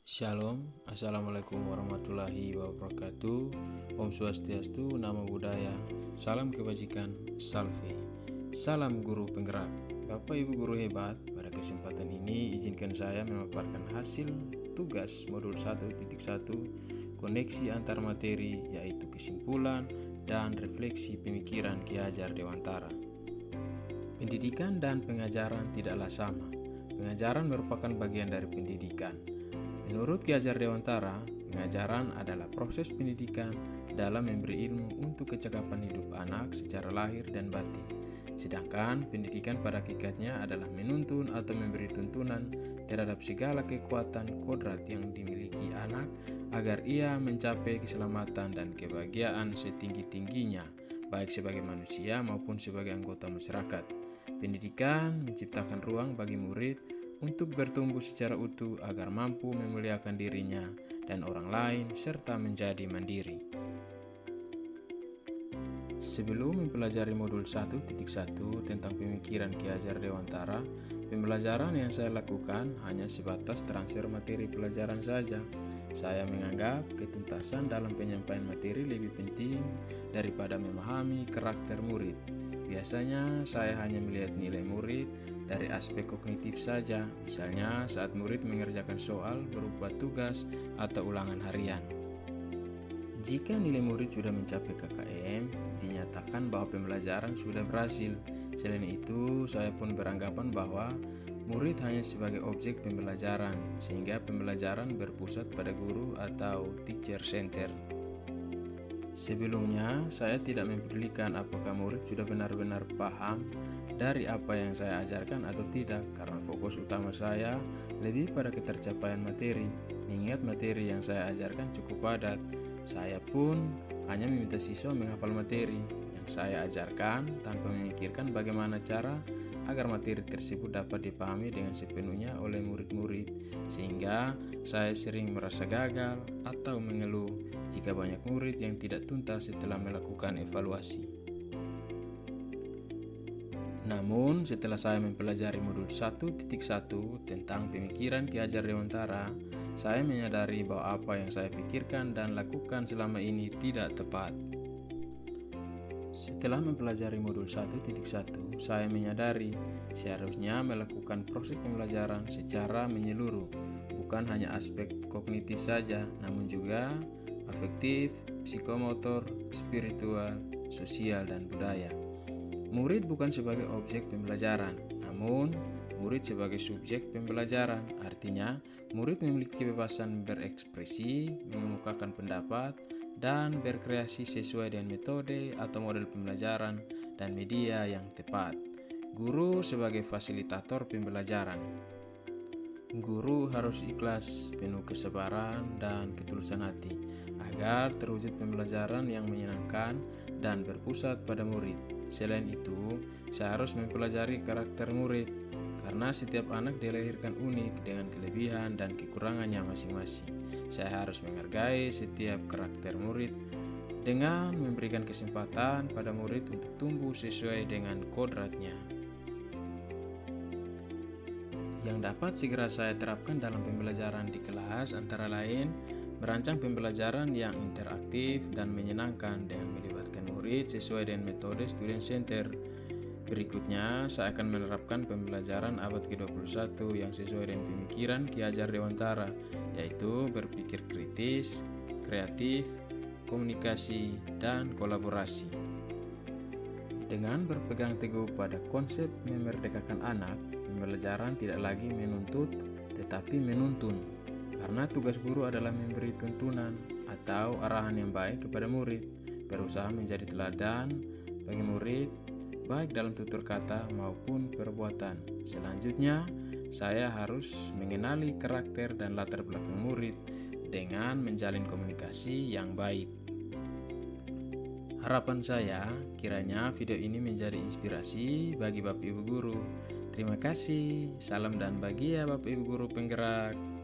Shalom, Assalamualaikum warahmatullahi wabarakatuh. Om Swastiastu, Namo Buddhaya, salam kebajikan, salve. Salam guru penggerak. Bapak Ibu guru hebat, pada kesempatan ini izinkan saya memaparkan hasil tugas modul 1.1 koneksi antar materi, yaitu kesimpulan dan refleksi pemikiran Ki Hajar Dewantara. Pendidikan dan pengajaran tidaklah sama. Pengajaran merupakan bagian dari pendidikan. Menurut Ki Hajar Dewantara, pengajaran adalah proses pendidikan dalam memberi ilmu untuk kecakapan hidup anak secara lahir dan batin. Sedangkan pendidikan pada hakikatnya adalah menuntun atau memberi tuntunan terhadap segala kekuatan kodrat yang dimiliki anak agar ia mencapai keselamatan dan kebahagiaan setinggi-tingginya, baik sebagai manusia maupun sebagai anggota masyarakat. Pendidikan menciptakan ruang bagi murid untuk bertumbuh secara utuh agar mampu memuliakan dirinya dan orang lain serta menjadi mandiri. Sebelum mempelajari modul 1.1 tentang pemikiran Ki Hajar Dewantara, pembelajaran yang saya lakukan hanya sebatas transfer materi pelajaran saja. Saya menganggap ketuntasan dalam penyampaian materi lebih penting daripada memahami karakter murid. Biasanya saya hanya melihat nilai murid dari aspek kognitif saja, misalnya saat murid mengerjakan soal berupa tugas atau ulangan harian. Jika nilai murid sudah mencapai KKM, dinyatakan bahwa pembelajaran sudah berhasil. Selain itu, saya pun beranggapan bahwa murid hanya sebagai objek pembelajaran, sehingga pembelajaran berpusat pada guru atau teacher center. Sebelumnya, saya tidak mempedulikan apakah murid sudah benar-benar paham dari apa yang saya ajarkan atau tidak, karena fokus utama saya lebih pada ketercapaian materi. Mengingat materi yang saya ajarkan cukup padat, saya pun hanya meminta siswa menghafal materi yang saya ajarkan tanpa memikirkan bagaimana cara agar materi tersebut dapat dipahami dengan sepenuhnya oleh murid-murid, sehingga saya sering merasa gagal atau mengeluh jika banyak murid yang tidak tuntas setelah melakukan evaluasi. Namun, setelah saya mempelajari modul 1.1 tentang pemikiran Ki Hajar Dewantara, saya menyadari bahwa apa yang saya pikirkan dan lakukan selama ini tidak tepat. Setelah mempelajari modul 1.1, saya menyadari seharusnya melakukan proses pembelajaran secara menyeluruh, bukan hanya aspek kognitif saja, namun juga afektif, psikomotor, spiritual, sosial, dan budaya. Murid bukan sebagai objek pembelajaran, namun murid sebagai subjek pembelajaran. Artinya, murid memiliki kebebasan berekspresi, mengemukakan pendapat, dan berkreasi sesuai dengan metode atau model pembelajaran dan media yang tepat. Guru sebagai fasilitator pembelajaran. Guru harus ikhlas, penuh kesabaran dan ketulusan hati agar terwujud pembelajaran yang menyenangkan dan berpusat pada murid. Selain itu, saya harus mempelajari karakter murid, karena setiap anak dilahirkan unik dengan kelebihan dan kekurangannya masing-masing. Saya harus menghargai setiap karakter murid dengan memberikan kesempatan pada murid untuk tumbuh sesuai dengan kodratnya. Yang dapat segera saya terapkan dalam pembelajaran di kelas antara lain merancang pembelajaran yang interaktif dan menyenangkan dengan melibatkan murid sesuai dengan metode student center. Berikutnya, saya akan menerapkan pembelajaran abad ke-21 yang sesuai dengan pemikiran Ki Hajar Dewantara, yaitu berpikir kritis, kreatif, komunikasi, dan kolaborasi. Dengan berpegang teguh pada konsep memerdekakan anak, pembelajaran tidak lagi menuntut tetapi menuntun. Karena tugas guru adalah memberi tuntunan atau arahan yang baik kepada murid, berusaha menjadi teladan bagi murid, baik dalam tutur kata maupun perbuatan. Selanjutnya, saya harus mengenali karakter dan latar belakang murid dengan menjalin komunikasi yang baik. Harapan saya, kiranya video ini menjadi inspirasi bagi Bapak Ibu Guru. Terima kasih, salam dan bahagia Bapak Ibu Guru penggerak.